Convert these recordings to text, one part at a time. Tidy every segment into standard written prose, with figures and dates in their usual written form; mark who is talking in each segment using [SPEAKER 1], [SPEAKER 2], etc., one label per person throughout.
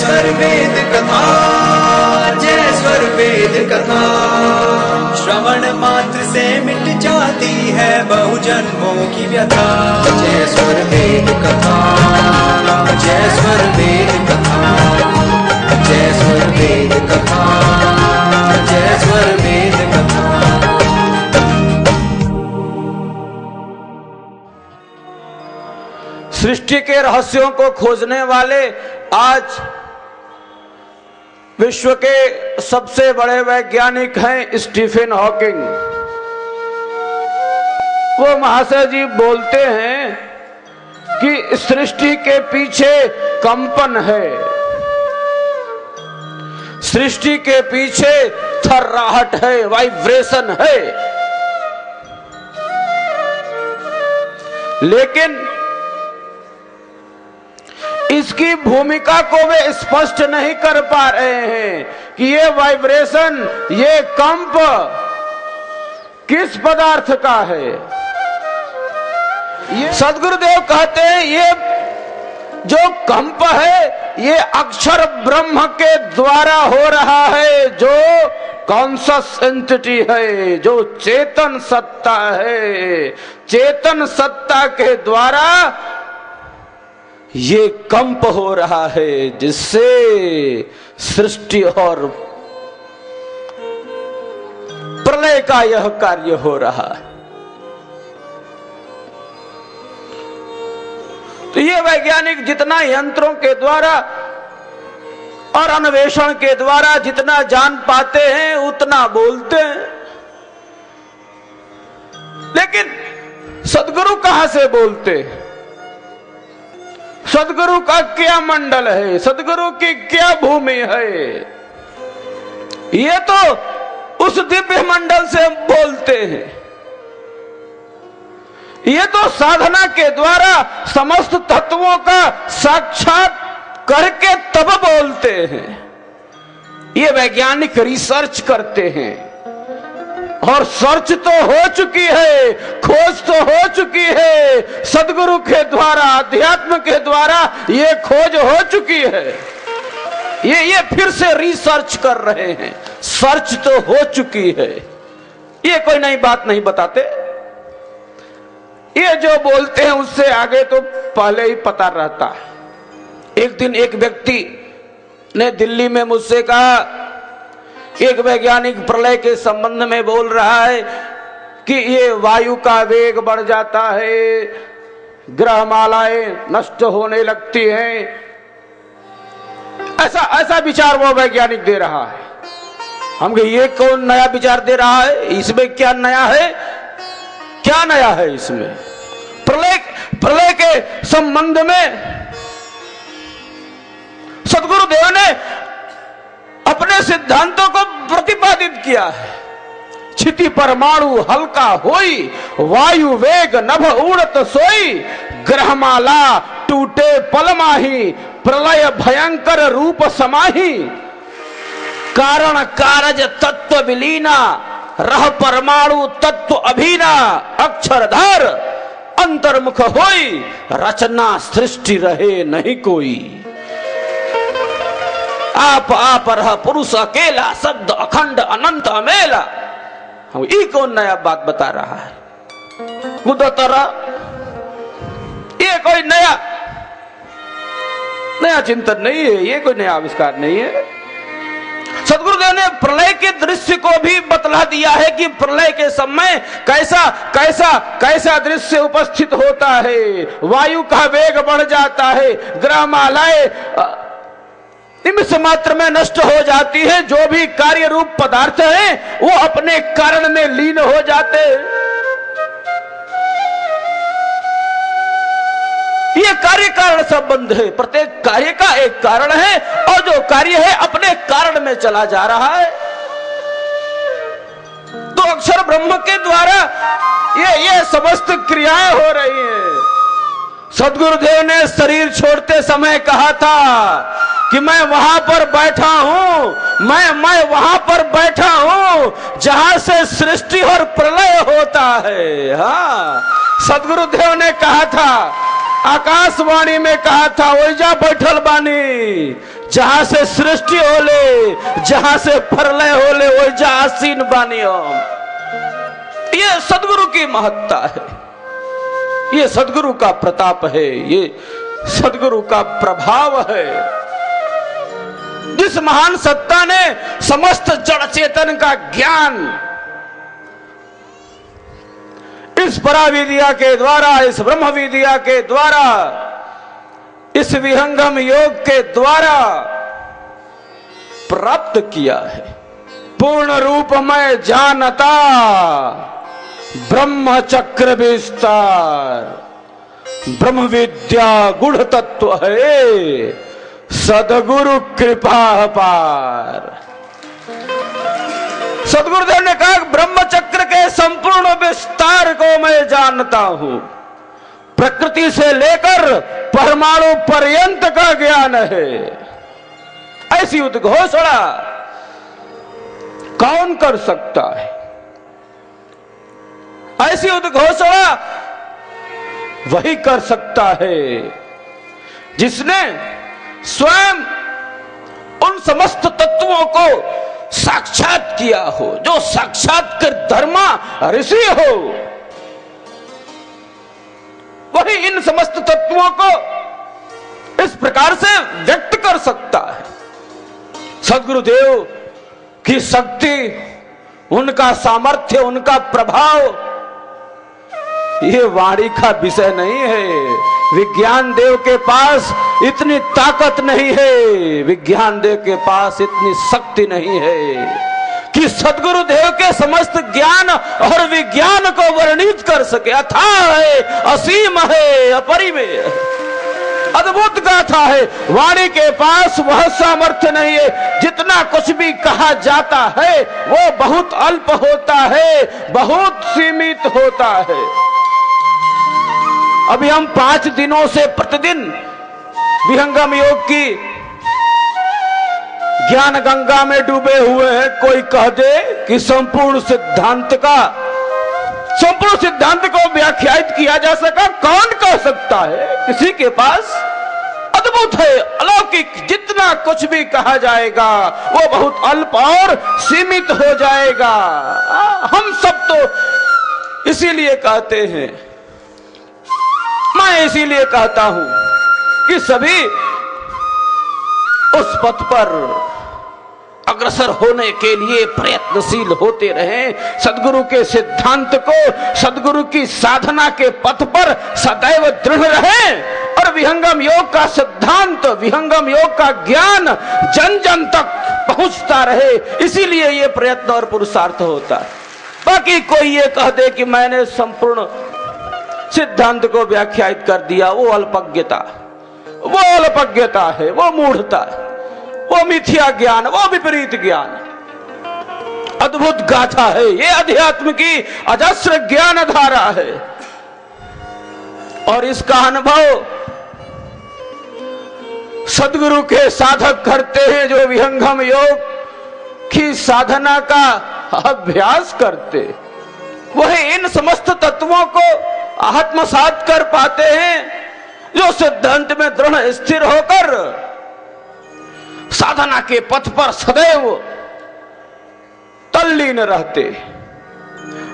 [SPEAKER 1] स्वर वेद कथा, जय स्वर वेद कथा। श्रवण मात्र से मिट जाती है बहु जन्मों की व्यथा। जय स्वर वेद कथा, जय स्वर वेद कथा, जय स्वर वेद कथा, जय स्वर वेद कथा।
[SPEAKER 2] सृष्टि के रहस्यों को खोजने वाले आज विश्व के सबसे बड़े वैज्ञानिक हैं स्टीफन हॉकिंग। वो महाशय जी बोलते हैं कि सृष्टि के पीछे कंपन है, सृष्टि के पीछे थर्राहट है, वाइब्रेशन है। लेकिन इसकी भूमिका को वे स्पष्ट नहीं कर पा रहे हैं कि ये वाइब्रेशन, ये कंप किस पदार्थ का है। ये सद्गुरुदेव कहते हैं ये जो कंप है ये अक्षर ब्रह्म के द्वारा हो रहा है, जो कॉन्शस एंटिटी है, जो चेतन सत्ता है। चेतन सत्ता के द्वारा ये कंप हो रहा है, जिससे सृष्टि और प्रलय का यह कार्य हो रहा है। तो ये वैज्ञानिक जितना यंत्रों के द्वारा और अन्वेषण के द्वारा जितना जान पाते हैं उतना बोलते हैं, लेकिन सद्गुरु कहां से बोलते हैं? सद्गुरु का क्या मंडल है, सद्गुरु की क्या भूमि है? ये तो उस दिव्य मंडल से बोलते हैं। ये तो साधना के द्वारा समस्त तत्वों का साक्षात करके तब बोलते हैं। ये वैज्ञानिक रिसर्च करते हैं और सर्च तो हो चुकी है, खोज तो हो चुकी है। सद्गुरु के द्वारा, अध्यात्म के द्वारा ये खोज हो चुकी है। ये फिर से रिसर्च कर रहे हैं। सर्च तो हो चुकी है, ये कोई नई बात नहीं बताते। ये जो बोलते हैं उससे आगे तो पहले ही पता रहता है। एक दिन एक व्यक्ति ने दिल्ली में मुझसे कहा, एक वैज्ञानिक प्रलय के संबंध में बोल रहा है कि ये वायु का वेग बढ़ जाता है, ग्रहमालाएं नष्ट होने लगती हैं। ऐसा विचार वो वैज्ञानिक दे रहा है। हम कहे ये कौन नया विचार दे रहा है? इसमें क्या नया है? क्या नया है इसमें? प्रलय के संबंध में सद्गुरुदेव ने अपने सिद्धांतों को प्रतिपादित किया है। क्षिति परमाणु हल्का होई, वायु वेग नभ उड़त सोई, ग्रहमाला टूटे पल माही, प्रलय भयंकर रूप समाही, कारण कारज तत्व विलीना, रह परमाणु तत्व अभीना, अक्षरधार अंतर्मुख होई, रचना सृष्टि रहे नहीं कोई। आप रह पुरुष अकेला, शब्द अखंड अनंत अमेला। हम ये कौन नया बात बता रहा है? कुदतरा ये कोई नया चिंतन नहीं है, ये कोई नया आविष्कार नहीं है। सद्गुरुदेव ने प्रलय के दृश्य को भी बतला दिया है कि प्रलय के समय कैसा कैसा कैसा दृश्य उपस्थित होता है। वायु का वेग बढ़ जाता है, ग्रहमालाएं निमिष मात्र में नष्ट हो जाती है, जो भी कार्य रूप पदार्थ है वो अपने कारण में लीन हो जाते हैं। ये कार्य कारण संबंध है, प्रत्येक कार्य का एक कारण है और जो कार्य है अपने कारण में चला जा रहा है। तो अक्षर ब्रह्म के द्वारा ये समस्त क्रियाएं हो रही हैं। सद्गुरुदेव ने शरीर छोड़ते समय कहा था कि मैं वहां पर बैठा हूं, मैं वहां पर बैठा हूं जहां से सृष्टि और प्रलय होता है। हाँ, सद्गुरुदेव ने कहा था, आकाशवाणी में कहा था, ओइजा बैठल बानी जहां से सृष्टि होले, जहां से प्रलय होले, वो जहां आसीन बानी हम। ये सदगुरु की महत्ता है, ये सदगुरु का प्रताप है, ये सदगुरु का प्रभाव है। जिस महान सत्ता ने समस्त जड़ चेतन का ज्ञान इस पराविद्या के द्वारा, इस ब्रह्म विद्या के द्वारा, इस विहंगम योग के द्वारा प्राप्त किया है। पूर्ण रूप में जानता ब्रह्म चक्र विस्तार, ब्रह्म विद्या गुढ़ तत्व है, सदगुरु कृपा पार। सदगुरुदेव ने कहा ब्रह्म चक्र के संपूर्ण विस्तार को मैं जानता हूं। प्रकृति से लेकर परमाणु पर्यंत का ज्ञान है। ऐसी उद्घोषणा कौन कर सकता है? ऐसी उद्घोषणा वही कर सकता है जिसने स्वयं उन समस्त तत्वों को साक्षात किया हो, जो साक्षात्कार धर्मा ऋषि हो। वही इन समस्त तत्वों को इस प्रकार से व्यक्त कर सकता है। सद्गुरुदेव की शक्ति, उनका सामर्थ्य, उनका प्रभाव ये वाणी का विषय नहीं है। विज्ञान देव के पास इतनी ताकत नहीं है, विज्ञान देव के पास इतनी शक्ति नहीं है कि सद्गुरु देव के समस्त ज्ञान और विज्ञान को वर्णित कर सके। अथाह है, असीम है, अपरिमेय है, अद्भुत गाथा है। वाणी के पास वह सामर्थ्य नहीं है। जितना कुछ भी कहा जाता है वो बहुत अल्प होता है, बहुत सीमित होता है। अभी हम 5 दिनों से प्रतिदिन विहंगम योग की ज्ञान गंगा में डूबे हुए हैं। कोई कह दे कि संपूर्ण सिद्धांत को व्याख्यायित किया जा सका, कौन कह सकता है? किसी के पास अद्भुत है, अलौकिक। जितना कुछ भी कहा जाएगा वो बहुत अल्प और सीमित हो जाएगा। हम सब तो इसीलिए कहते हैं, मैं इसीलिए कहता हूं कि सभी उस पथ पर अग्रसर होने के लिए प्रयत्नशील होते रहें। सद्गुरु के सिद्धांत को, सद्गुरु की साधना के पथ पर सदैव दृढ़ रहें और विहंगम योग का सिद्धांत, विहंगम योग का ज्ञान जन जन तक पहुंचता रहे। इसीलिए ये प्रयत्न और पुरुषार्थ होता है। बाकी कोई ये कह दे कि मैंने संपूर्ण सिद्धांत को व्याख्यायित कर दिया, वो अल्पज्ञता, वो अल्पज्ञता है, वो मूढ़ता है, वो मिथ्या ज्ञान, वो विपरीत ज्ञान। अद्भुत गाथा है ये, अध्यात्म की अजस्र ज्ञान धारा है। और इसका अनुभव सद्गुरु के साधक करते हैं, जो विहंगम योग की साधना का अभ्यास करते। वही इन समस्त तत्वों को आत्मसात कर पाते हैं, जो सिद्धांत में दृढ़ स्थिर होकर साधना के पथ पर सदैव तल्लीन रहते।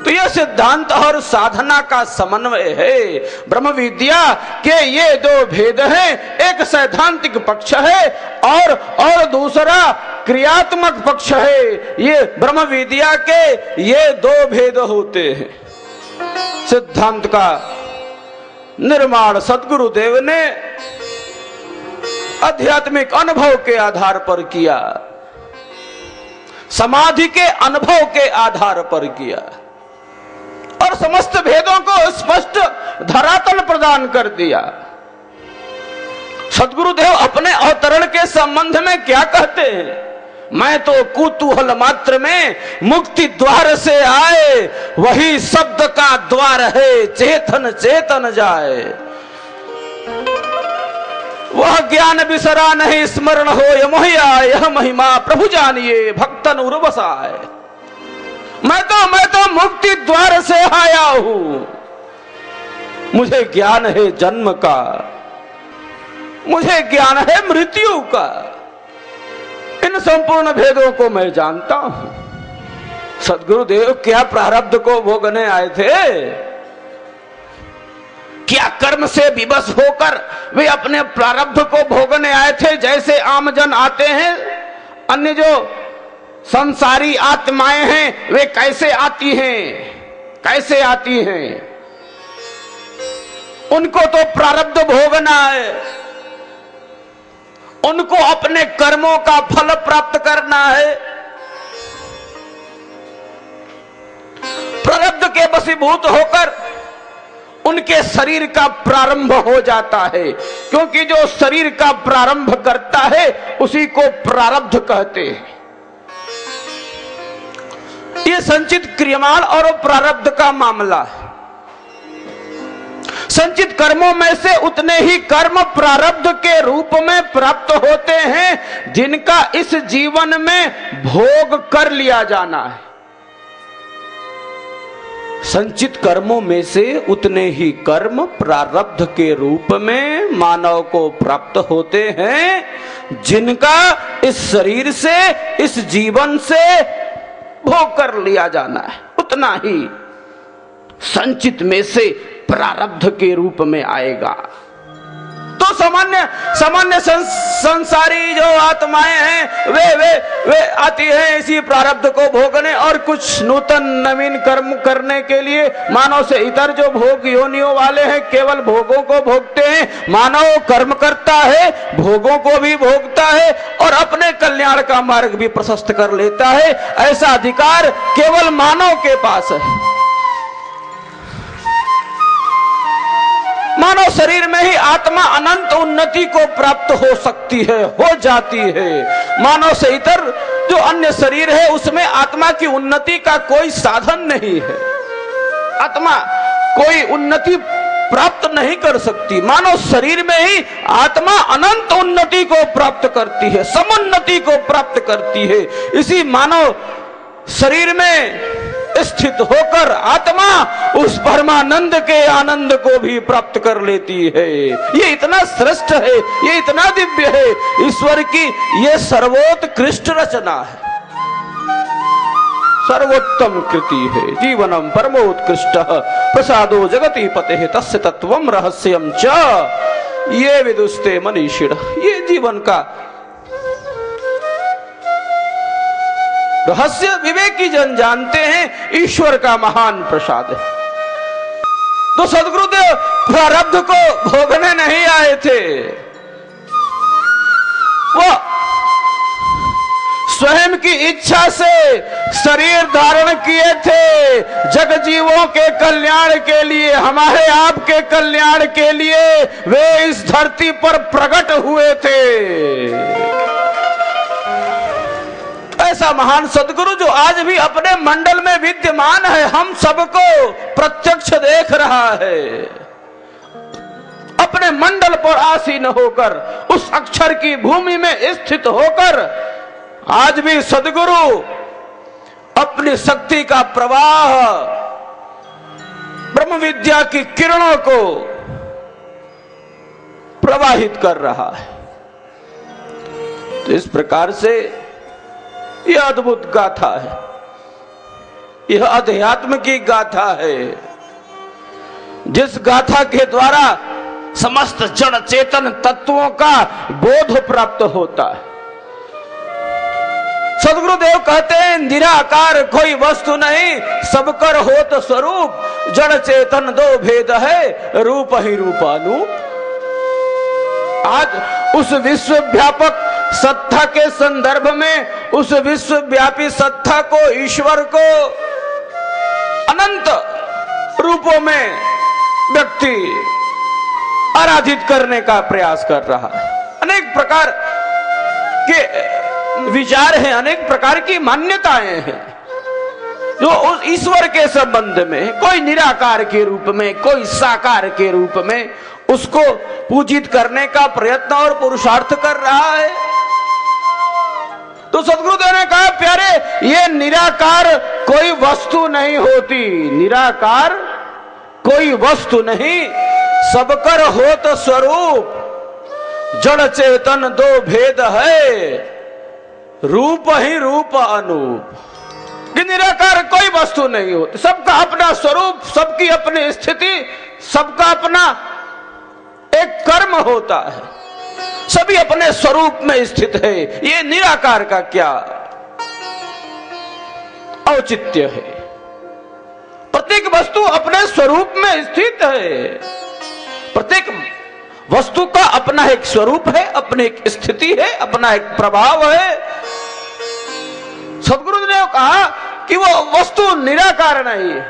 [SPEAKER 2] तो यह सिद्धांत और साधना का समन्वय है। ब्रह्म विद्या के ये 2 भेद हैं, एक सैद्धांतिक पक्ष है और दूसरा क्रियात्मक पक्ष है। ये ब्रह्म विद्या के ये 2 भेद होते हैं। सिद्धांत का निर्माण सद्गुरुदेव ने आध्यात्मिक अनुभव के आधार पर किया, समाधि के अनुभव के आधार पर किया और समस्त भेदों को स्पष्ट धरातल प्रदान कर दिया। सद्गुरुदेव अपने अवतरण के संबंध में क्या कहते हैं? मैं तो कुतूहल मात्र में मुक्ति द्वार से आए, वही शब्द का द्वार है, चेतन चेतन जाए। वह ज्ञान बिसरा नहीं, स्मरण हो यमोहिया, यह महिमा प्रभु जानिए, भक्तन उर्वसाए। मैं तो मुक्ति द्वार से आया हूं। मुझे ज्ञान है जन्म का, मुझे ज्ञान है मृत्यु का, इन संपूर्ण भेदों को मैं जानता हूं। सद्गुरुदेव क्या प्रारब्ध को भोगने आए थे? क्या कर्म से विवश होकर वे अपने प्रारब्ध को भोगने आए थे? जैसे आमजन आते हैं, अन्य जो संसारी आत्माएं हैं वे कैसे आती हैं, कैसे आती हैं? उनको तो प्रारब्ध भोगना है, उनको अपने कर्मों का फल प्राप्त करना है। प्रारब्ध के वशीभूत होकर उनके शरीर का प्रारंभ हो जाता है, क्योंकि जो शरीर का प्रारंभ करता है उसी को प्रारब्ध कहते हैं। यह संचित क्रियमाण और प्रारब्ध का मामला है। संचित कर्मों में से उतने ही कर्म प्रारब्ध के रूप में प्राप्त होते हैं जिनका इस जीवन में भोग कर लिया जाना है। संचित कर्मों में से उतने ही कर्म प्रारब्ध के रूप में मानव को प्राप्त होते हैं जिनका इस शरीर से, इस जीवन से भोग कर लिया जाना है। उतना ही संचित में से प्रारब्ध के रूप में आएगा। तो सामान्य संसारी जो आत्माएं हैं वे आती हैं इसी प्रारब्ध को भोगने और कुछ नूतन नवीन कर्म करने के लिए। मानव से इतर जो भोग योनियों वाले हैं केवल भोगों को भोगते हैं। मानव कर्म करता है, भोगों को भी भोगता है और अपने कल्याण का मार्ग भी प्रशस्त कर लेता है। ऐसा अधिकार केवल मानव के पास है। मानव शरीर में ही आत्मा अनंत उन्नति को प्राप्त हो सकती है, हो जाती है। मानव से इतर जो अन्य शरीर है उसमें आत्मा की उन्नति का कोई साधन नहीं है। आत्मा कोई उन्नति प्राप्त नहीं कर सकती। मानव शरीर में ही आत्मा अनंत उन्नति को प्राप्त करती है, समुन्नति को प्राप्त करती है। इसी मानव शरीर में स्थित होकर आत्मा उस परमानंद के आनंद को भी प्राप्त कर लेती है। ये इतना श्रेष्ठ है, ये इतना दिव्य है। ईश्वर की ये सर्वोत्कृष्ट रचना है, सर्वोत्तम कृति है। जीवनम परमोत्कृष्ट प्रसादो जगति पते तस्य तत्वम रहस्यम च ये विदुस्ते मनीषिण। ये जीवन का रहस्य विवेकी जन जानते हैं, ईश्वर का महान प्रसाद है। तो सद्गुरुदेव प्रारब्ध को भोगने नहीं आए थे, वो स्वयं की इच्छा से शरीर धारण किए थे। जग जीवों के कल्याण के लिए, हमारे आपके कल्याण के लिए वे इस धरती पर प्रकट हुए थे। ऐसा महान सद्गुरु जो आज भी अपने मंडल में विद्यमान है, हम सबको प्रत्यक्ष देख रहा है। अपने मंडल पर आसीन होकर, उस अक्षर की भूमि में स्थित होकर आज भी सद्गुरु अपनी शक्ति का प्रवाह, ब्रह्म विद्या की किरणों को प्रवाहित कर रहा है। तो इस प्रकार से यह अद्भुत गाथा है, यह अध्यात्म की गाथा है, जिस गाथा के द्वारा समस्त जड़ चेतन तत्वों का बोध प्राप्त होता है। सद्गुरुदेव कहते हैं निराकार कोई वस्तु नहीं, सबकर होत स्वरूप। जड़ चेतन दो भेद है, रूप ही रूपानूप। आज उस विश्वव्यापक सत्ता के संदर्भ में, उस विश्वव्यापी सत्ता को, ईश्वर को अनंत रूपों में व्यक्ति आराधित करने का प्रयास कर रहा है। अनेक प्रकार के विचार हैं, अनेक प्रकार की मान्यताएं हैं जो उस ईश्वर के संबंध में, कोई निराकार के रूप में, कोई साकार के रूप में उसको पूजित करने का प्रयत्न और पुरुषार्थ कर रहा है। तो सद्गुरुदेव ने कहा प्यारे, ये निराकार कोई वस्तु नहीं होती, निराकार कोई वस्तु नहीं, सबकर होत स्वरूप। जड़ चेतन दो भेद है, रूप ही रूप अनूप, कि निराकार कोई वस्तु नहीं होती, सबका अपना स्वरूप, सबकी अपनी स्थिति, सबका अपना एक कर्म होता है, सभी अपने स्वरूप में स्थित है। ये निराकार का क्या औचित्य है। प्रत्येक वस्तु अपने स्वरूप में स्थित है, प्रत्येक वस्तु का अपना एक स्वरूप है, अपनी एक स्थिति है, अपना एक प्रभाव है। सदगुरु ने कहा कि वो वस्तु निराकार नहीं है,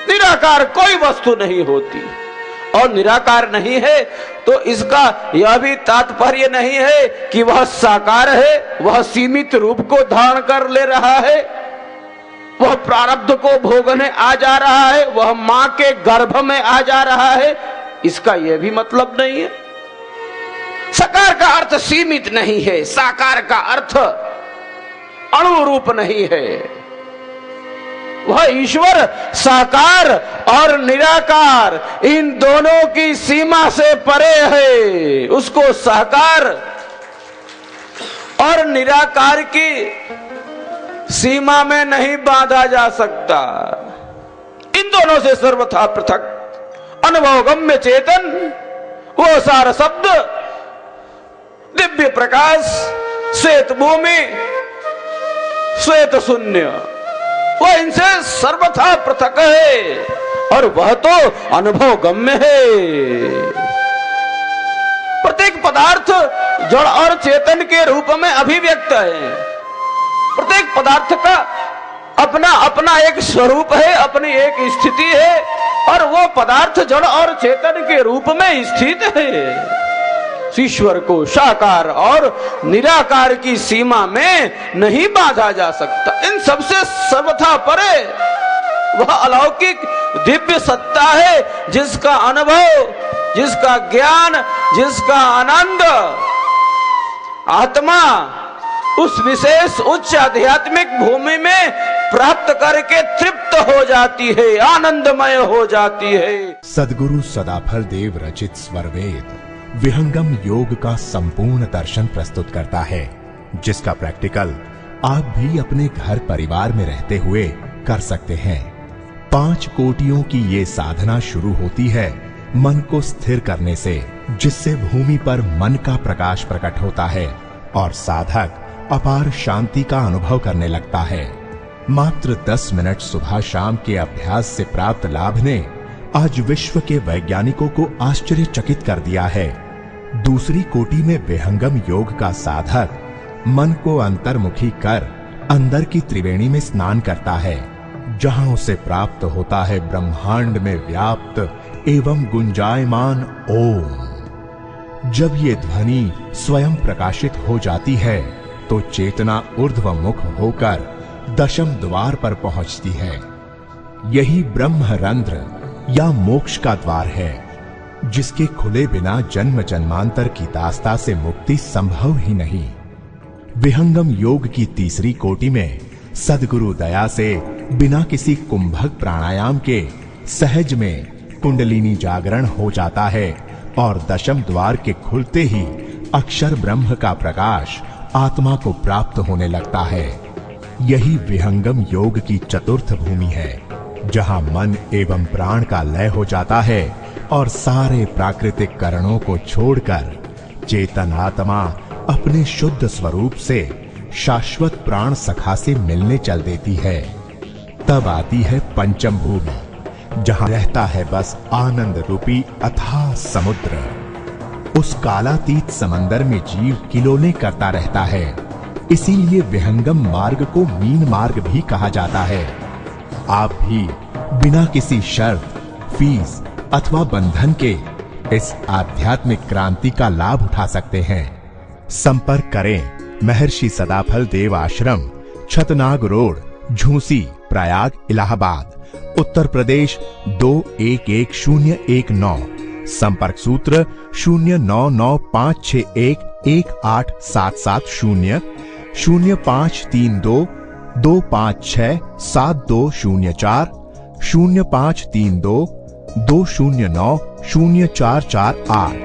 [SPEAKER 2] निराकार कोई वस्तु नहीं होती। और निराकार नहीं है तो इसका यह भी तात्पर्य नहीं है कि वह साकार है, वह सीमित रूप को धारण कर ले रहा है, वह प्रारब्ध को भोगने आ जा रहा है, वह मां के गर्भ में आ जा रहा है, इसका यह भी मतलब नहीं है। साकार का अर्थ सीमित नहीं है, साकार का अर्थ अणुरूप नहीं है। वह ईश्वर साकार और निराकार इन दोनों की सीमा से परे है, उसको साकार और निराकार की सीमा में नहीं बांधा जा सकता। इन दोनों से सर्वथा पृथक अनुभव गम्य चेतन, वो सार शब्द, दिव्य प्रकाश, श्वेत भूमि, श्वेत शून्य, वह इनसे सर्वथा पृथक है और वह तो अनुभव गम्य है। प्रत्येक पदार्थ जड़ और चेतन के रूप में अभिव्यक्त है। प्रत्येक पदार्थ का अपना अपना एक स्वरूप है, अपनी एक स्थिति है और वो पदार्थ जड़ और चेतन के रूप में स्थित है। ईश्वर को साकार और निराकार की सीमा में नहीं बांधा जा सकता। इन सबसे सर्वथा परे वह अलौकिक दिव्य सत्ता है जिसका अनुभव, जिसका ज्ञान, जिसका आनंद आत्मा उस विशेष उच्च आध्यात्मिक भूमि में प्राप्त करके तृप्त हो जाती है, आनंदमय हो जाती है।
[SPEAKER 3] सद्गुरु सदाफल देव रचित स्वरवेद विहंगम योग का संपूर्ण दर्शन प्रस्तुत करता है, जिसका प्रैक्टिकल आप भी अपने घर परिवार में रहते हुए कर सकते हैं। 5 कोटियों की ये साधना शुरू होती है मन को स्थिर करने से, जिससे भूमि पर मन का प्रकाश प्रकट होता है और साधक अपार शांति का अनुभव करने लगता है। मात्र 10 मिनट सुबह शाम के अभ्यास से प्राप्त लाभ ने आज विश्व के वैज्ञानिकों को आश्चर्यचकित कर दिया है। दूसरी कोटि में विहंगम योग का साधक मन को अंतर्मुखी कर अंदर की त्रिवेणी में स्नान करता है, जहां उसे प्राप्त होता है ब्रह्मांड में व्याप्त एवं गुंजायमान ओम। जब ये ध्वनि स्वयं प्रकाशित हो जाती है तो चेतना ऊर्ध्वमुख होकर दशम द्वार पर पहुंचती है। यही ब्रह्मरंध्र या मोक्ष का द्वार है, जिसके खुले बिना जन्म जन्मांतर की दास्ता से मुक्ति संभव ही नहीं। विहंगम योग की तीसरी कोटि में सद्गुरु दया से बिना किसी कुंभक प्राणायाम के सहज में कुंडलिनी जागरण हो जाता है और दशम द्वार के खुलते ही अक्षर ब्रह्म का प्रकाश आत्मा को प्राप्त होने लगता है। यही विहंगम योग की चतुर्थ भूमि है, जहां मन एवं प्राण का लय हो जाता है और सारे प्राकृतिक करणों को छोड़कर चेतन आत्मा अपने शुद्ध स्वरूप से शाश्वत प्राण सखा से मिलने चल देती है। तब आती है पंचम भूमि, जहां रहता है बस आनंद रूपी अथाह समुद्र। उस कालातीत समंदर में जीव किलोले करता रहता है, इसीलिए विहंगम मार्ग को मीन मार्ग भी कहा जाता है। आप भी बिना किसी शर्त, फीस अथवा बंधन के इस आध्यात्मिक क्रांति का लाभ उठा सकते हैं। संपर्क करें महर्षि सदाफल देव आश्रम, छतनाग रोड, झूसी, प्रयाग, इलाहाबाद, उत्तर प्रदेश 211019। संपर्क सूत्र 0995611877, 0532 256 7204, 0532 209 0448।